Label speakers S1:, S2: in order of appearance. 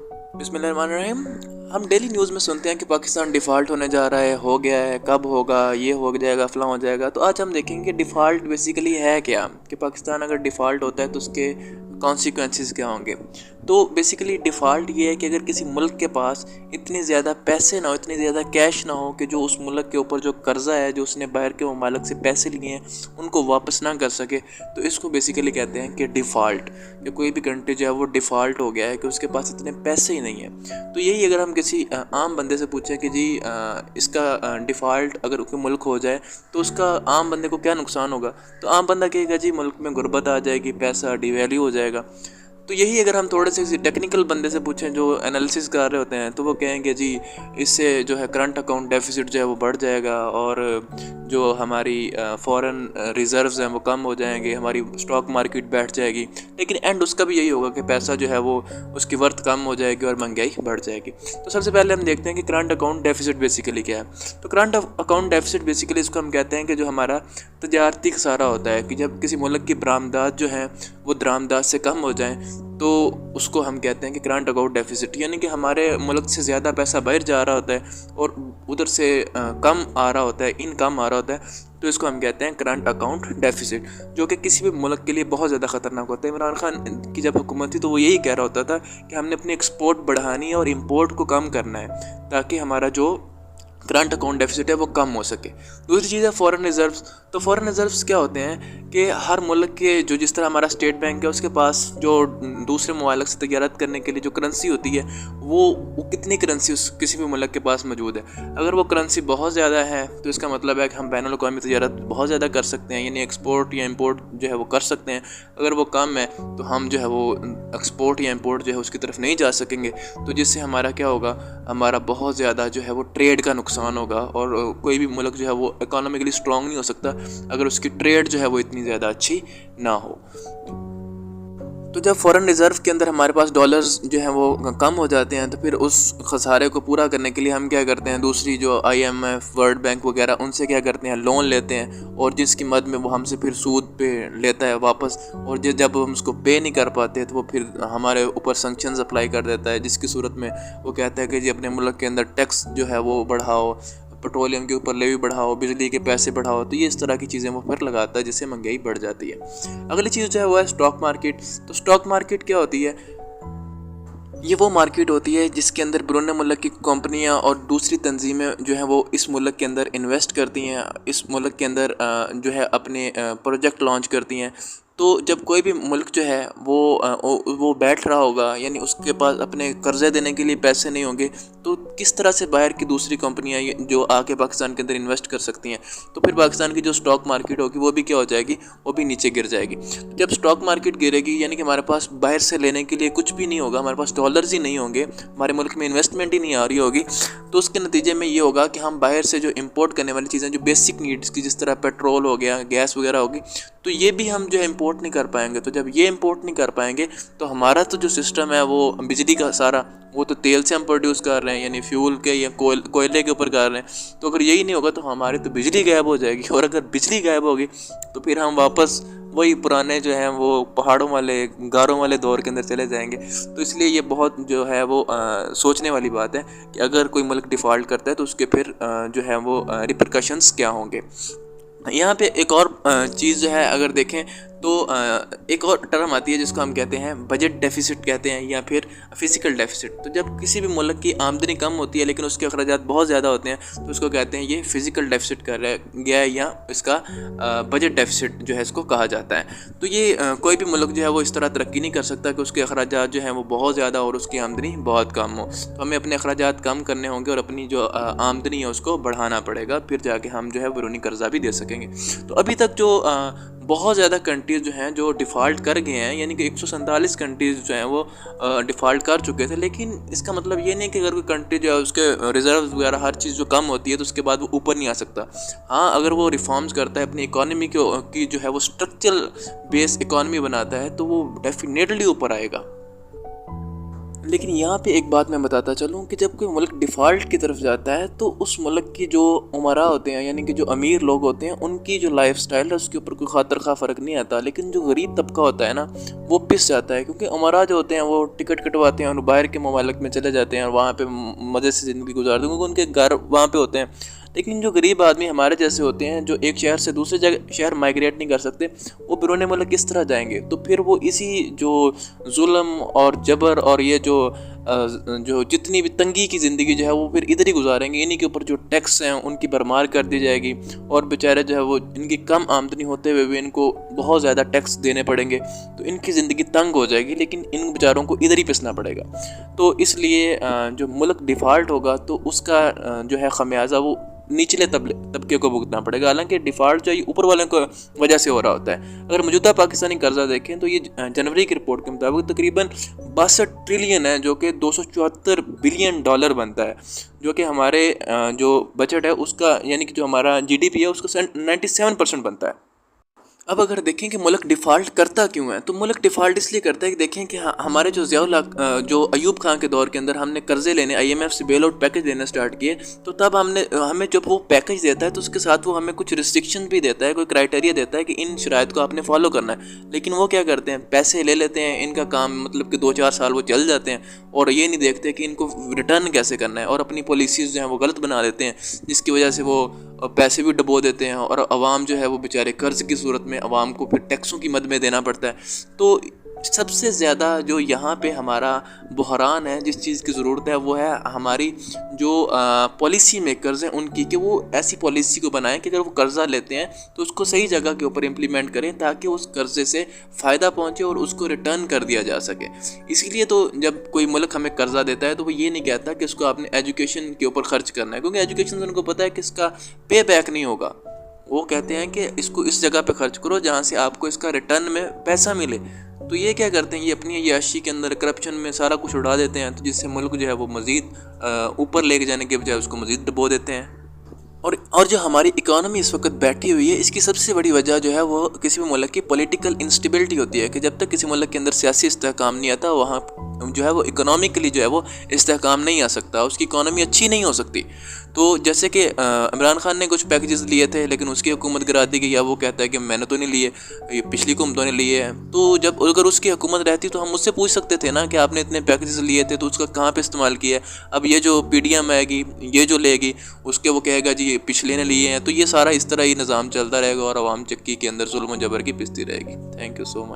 S1: बिस्मिल्लाहिर्रहमानिर्रहीम। हम daily news में सुनते हैं कि पाकिस्तान डिफ़ॉल्ट होने जा रहा है, हो गया है, कब होगा, ये हो जाएगा, फ़लाँ हो जाएगा। तो आज हम देखेंगे डिफ़ॉल्ट बेसिकली है क्या, कि पाकिस्तान अगर डिफ़ॉल्ट होता है तो उसके कॉन्सिक्वेंसेस क्या होंगे। तो बेसिकली डिफ़ॉल्ट ये है कि अगर किसी मुल्क के पास इतने ज़्यादा पैसे ना हो, इतनी ज़्यादा कैश ना हो कि जो उस मुल्क के ऊपर जो कर्ज़ा है, जो उसने बाहर के ममालिक से पैसे लिए हैं, उनको वापस ना कर सके, तो इसको बेसिकली कहते हैं कि डिफ़ॉल्ट। कि कोई भी कंट्री जो है वो डिफ़ॉल्ट हो गया है, कि उसके पास इतने पैसे ही नहीं है। तो यही अगर हम किसी आम बंदे से पूछें कि जी इसका डिफ़ॉल्ट अगर कोई मुल्क हो जाए तो उसका आम बंदे को क्या नुकसान होगा, तो आम बंदा कहेगा जी मुल्क में गुर्बत आ जाएगी, पैसा डिवैल्यू हो जाएगा। तो यही अगर हम थोड़े से टेक्निकल बंदे से पूछें जो एनालिसिस कर रहे होते हैं, तो वो कहेंगे जी इससे जो है करंट अकाउंट डेफिसिट जो है वो बढ़ जाएगा, और जो हमारी फॉरेन रिज़र्व्स हैं वो कम हो जाएंगे, हमारी स्टॉक मार्केट बैठ जाएगी। लेकिन एंड उसका भी यही होगा कि पैसा जो है वो उसकी वर्थ कम हो जाएगी और महंगाई बढ़ जाएगी। तो सबसे पहले हम देखते हैं कि करंट अकाउंट डेफिसिट बेसिकली क्या है। तो करंट अकाउंट डेफिसिट बेसिकली इसको हम कहते हैं कि जो हमारा तजारती खसारा होता है, कि जब किसी मुल्क की बरामदात जो है वो दरामदात से कम हो जाए, तो उसको हम कहते हैं कि करंट अकाउंट डेफिसिट। यानी कि हमारे मुल्क से ज़्यादा पैसा बाहर जा रहा होता है और उधर से कम आ रहा होता है, इनकम आ रहा होता है, तो इसको हम कहते हैं करंट अकाउंट डेफिसिट, जो कि किसी भी मुल्क के लिए बहुत ज़्यादा ख़तरनाक होता है। इमरान खान की जब हुकूमत थी तो वो यही कह रहा होता था कि हमने अपनी एक्सपोर्ट बढ़ानी है और इम्पोर्ट को कम करना है, ताकि हमारा जो करंट अकाउंट डेफिसिट है वो कम हो सके। दूसरी चीज़ है फॉरेन रिजर्व्स। तो फॉरेन रिजर्व्स क्या होते हैं कि हर मुल्क के जो, जिस तरह हमारा स्टेट बैंक है, उसके पास जो दूसरे ममालिक से तजारत करने के लिए जो करेंसी होती है, वो कितनी करेंसी उस किसी भी मुल्क के पास मौजूद है। अगर वो करेंसी बहुत ज़्यादा है तो इसका मतलब है कि हम बैनुल अक़वामी तजारत बहुत ज़्यादा कर सकते हैं, यानी एक्सपोर्ट या इम्पोर्ट जो है वो कर सकते हैं। अगर वो कम है तो हम जो है वो एक्सपोर्ट या इम्पोर्ट जो है उसकी तरफ नहीं जा सकेंगे। तो जिससे हमारा क्या होगा, हमारा बहुत ज़्यादा जो है वो ट्रेड का नुकसान होगा, और कोई भी मुल्क जो है वो इकोनॉमिकली स्ट्रॉन्ग नहीं हो सकता अगर उसकी ट्रेड जो है वो इतनी ज़्यादा अच्छी ना हो। तो जब फॉरेन रिज़र्व के अंदर हमारे पास डॉलर्स जो हैं वो कम हो जाते हैं, तो फिर उस खसारे को पूरा करने के लिए हम क्या करते हैं, दूसरी जो IMF, वर्ल्ड बैंक वगैरह, उनसे क्या करते हैं, लोन लेते हैं, और जिसकी मद में वो हमसे फिर सूद पे लेता है वापस। और जब हम उसको पे नहीं कर पाते तो वो फिर हमारे ऊपर सैंक्शंस अप्लाई कर देता है, जिसकी सूरत में वो कहता है कि जी अपने मुल्क के अंदर टैक्स जो है वो बढ़ाओ, पेट्रोलियम के ऊपर लेवी बढ़ाओ, बिजली के पैसे बढ़ाओ। तो ये इस तरह की चीज़ें वो फिर लगाता है, जिससे महंगाई बढ़ जाती है। अगली चीज़ जो है वो है स्टॉक मार्केट। तो स्टॉक मार्केट क्या होती है, ये वो मार्केट होती है जिसके अंदर बैरून मुल्क की कंपनियां और दूसरी तंजीमें जो हैं वो इस मुल्क के अंदर इन्वेस्ट करती हैं, इस मुल्क के अंदर जो है अपने प्रोजेक्ट लॉन्च करती हैं। तो जब कोई भी मुल्क जो है वो बैठ रहा होगा, यानी उसके पास अपने कर्ज़े देने के लिए पैसे नहीं होंगे, तो किस तरह से बाहर की दूसरी कंपनियां जो आके पाकिस्तान के अंदर इन्वेस्ट कर सकती हैं। तो फिर पाकिस्तान की जो स्टॉक मार्केट होगी वो भी क्या हो जाएगी, वो भी नीचे गिर जाएगी। जब स्टॉक मार्केट गिरेगी, यानी कि हमारे पास बाहर से लेने के लिए कुछ भी नहीं होगा, हमारे पास डॉलर्स ही नहीं होंगे, हमारे मुल्क में इन्वेस्टमेंट ही नहीं आ रही होगी, तो उसके नतीजे में ये होगा कि हम बाहर से जो इम्पोर्ट करने वाली चीज़ें, जो बेसिक नीड्स की, जिस तरह पेट्रोल हो गया, गैस वगैरह होगी, तो ये भी हम जो है इम्पोर्ट नहीं कर पाएंगे। तो जब ये इम्पोर्ट नहीं कर पाएंगे तो हमारा तो जो सिस्टम है वो बिजली का सारा, वो तो तेल से हम प्रोड्यूस कर रहे हैं, यानी फ्यूल के या कोयले के ऊपर कर रहे हैं। तो अगर यही नहीं होगा तो हमारी तो बिजली गायब हो जाएगी, और अगर बिजली गायब होगी तो फिर हम वापस वही पुराने जो हैं वो पहाड़ों वाले, गारों वाले दौर के अंदर चले जाएंगे। तो इसलिए ये बहुत जो है वो सोचने वाली बात है कि अगर कोई मुल्क डिफ़ॉल्ट करता है तो उसके फिर जो है वो रिपरकशंस क्या होंगे। यहाँ पे एक और चीज़ जो है अगर देखें तो एक और टर्म आती है जिसको हम कहते हैं बजट डेफिसिट कहते हैं, या फिर फिजिकल डेफिसिट। तो जब किसी भी मुल्क की आमदनी कम होती है लेकिन उसके अखराजात बहुत ज़्यादा होते हैं, तो उसको कहते हैं ये फिजिकल डेफिसिट कर गया है, या इसका बजट डेफिसिट जो है इसको कहा जाता है। तो ये कोई भी मुल्क जो है वो इस तरह तरक्की नहीं कर सकता कि उसके अखराजात जो हैं वो बहुत ज़्यादा और उसकी आमदनी बहुत कम हो। तो हमें अपने अखराजात कम करने होंगे और अपनी जो आमदनी है उसको बढ़ाना पड़ेगा, फिर जाके हम जो है बैरूनी कर्जा भी दे सकेंगे। तो अभी तक जो बहुत ज़्यादा कंट्रीज़ जो हैं जो डिफ़ॉल्ट कर गए हैं, यानी कि 147 कंट्रीज़ जो हैं वो डिफ़ॉल्ट कर चुके थे। लेकिन इसका मतलब ये नहीं कि अगर कोई कंट्री जो है उसके रिज़र्व वगैरह हर चीज़ जो कम होती है तो उसके बाद वो ऊपर नहीं आ सकता। हाँ, अगर वो रिफॉर्म्स करता है, अपनी इकॉनमी की जो है वो स्ट्रक्चरल बेस इकॉनमी बनाता है, तो वो डेफिनेटली ऊपर आएगा। लेकिन यहाँ पे एक बात मैं बताता चलूँ कि जब कोई मुल्क डिफ़ॉल्ट की तरफ जाता है तो उस मुल्क की जो उमरा होते हैं, यानी कि जो अमीर लोग होते हैं, उनकी जो लाइफस्टाइल है उसके ऊपर कोई खातर खा फ़र्क नहीं आता। लेकिन जो गरीब तबका होता है ना, वो पिस जाता है, क्योंकि उमरा जो होते हैं वो टिकट कटवाते हैं और बाहर के ममालिक में चले जाते हैं और वहाँ पे मज़े से ज़िंदगी गुजारते हैं, क्योंकि उनके घर वहाँ पे होते हैं। लेकिन जो गरीब आदमी हमारे जैसे होते हैं, जो एक शहर से दूसरे जगह शहर माइग्रेट नहीं कर सकते, वो बिरोने मुल्क किस तरह जाएंगे? तो फिर वो इसी जो जुल्म और जबर और ये जो जितनी भी तंगी की ज़िंदगी जो है वो फिर इधर ही गुजारेंगे। इन्हीं के ऊपर जो टैक्स हैं उनकी भरमार कर दी जाएगी और बेचारे जो है वो इनकी कम आमदनी होते हुए भी इनको बहुत ज़्यादा टैक्स देने पड़ेंगे, तो इनकी ज़िंदगी तंग हो जाएगी, लेकिन इन बेचारों को इधर ही पिसना पड़ेगा। तो इसलिए जो मुल्क डिफ़ॉल्ट होगा तो उसका जो है खमियाजा वो निचले तबके को भुगतना पड़ेगा। हालांकि डिफ़ॉल्ट जो है ऊपर वालों को वजह से हो रहा होता है। अगर मौजूदा पाकिस्तानी कर्जा देखें तो ये जनवरी की रिपोर्ट के मुताबिक तकरीबन 62 ट्रिलियन है, जो कि 274 बिलियन डॉलर बनता है, जो कि हमारे जो बजट है उसका, यानी कि जो हमारा जीडीपी है उसका 97% बनता है। अब अगर देखें कि मुल्क डिफ़ॉल्ट करता क्यों है, तो मुल्क डिफ़ॉल्ट इसलिए करता है कि देखें कि हमारे जो जो अयूब खान के दौर के अंदर हमने कर्जे लेने, आईएमएफ से बेल आउट पैकेज देना स्टार्ट किए, तो तब हमें जब वो पैकेज देता है तो उसके साथ वो हमें कुछ रिस्ट्रिक्शन भी देता है, कोई क्राइटेरिया देता है कि इन शराइत को आपने फॉलो करना है। लेकिन वो क्या करते हैं, पैसे ले लेते हैं, इनका काम मतलब कि 2-4 साल वो चल जाते हैं और ये नहीं देखते कि इनको रिटर्न कैसे करना है, और अपनी पॉलिसीज़ जो हैं वो गलत बना देते हैं, जिसकी वजह से वो पैसे भी डुबो देते हैं और आवाम जो है वो बेचारे कर्ज़ की सूरत में आवाम को फिर टैक्सों की मद में देना पड़ता है। तो सबसे ज़्यादा जो यहाँ पे हमारा बहरान है, जिस चीज़ की ज़रूरत है वो है हमारी जो पॉलिसी मेकर्स हैं उनकी, कि वो ऐसी पॉलिसी को बनाएं कि अगर वो कर्ज़ा लेते हैं तो उसको सही जगह के ऊपर इम्प्लीमेंट करें, ताकि उस कर्ज़े से फ़ायदा पहुँचे और उसको रिटर्न कर दिया जा सके। इसीलिए तो जब कोई मुल्क हमें कर्ज़ा देता है तो वो ये नहीं कहता कि इसको आपने एजुकेशन के ऊपर ख़र्च करना है, क्योंकि एजुकेशन उनको पता है कि इसका पे बैक नहीं होगा। वो कहते हैं कि इसको इस जगह पे खर्च करो जहाँ से आपको इसका रिटर्न में पैसा मिले। तो ये क्या करते हैं, ये अपनी याशी के अंदर करप्शन में सारा कुछ उड़ा देते हैं, तो जिससे मुल्क जो है वो मज़ीद ऊपर लेके जाने के बजाय उसको मज़ीद डुबो देते हैं। और जो हमारी इकोनॉमी इस वक्त बैठी हुई है, इसकी सबसे बड़ी वजह जो है वो किसी भी मुल्क की पॉलिटिकल इंस्टेबिलिटी होती है, कि जब तक किसी मुल्क के अंदर सियासी इस्तेहकाम नहीं आता, वहाँ जो है वो इकोनॉमिकली जो है वो इस्तेहकाम नहीं आ सकता, उसकी इकोनॉमी अच्छी नहीं हो सकती। तो जैसे कि इमरान खान ने कुछ पैकेजेस लिए थे, लेकिन उसकी हुकूमत गिरा दी गई, या वो कहता है कि मैंने तो नहीं लिए, ये पिछली हुकूमतों ने लिए हैं। तो जब अगर उसकी हुकूमत रहती तो हम उससे पूछ सकते थे ना कि आपने इतने पैकेजेस लिए थे तो उसका कहाँ पे इस्तेमाल किया है। अब ये जो पीडीएम आएगी, ये जो लेगी, उसके वो कहेगा जी ये पिछले ने लिए हैं। तो ये सारा इस तरह ही निज़ाम चलता रहेगा और आवाम चक्की के अंदर जुल्म जबर की पिसती रहेगी। Thank you so much.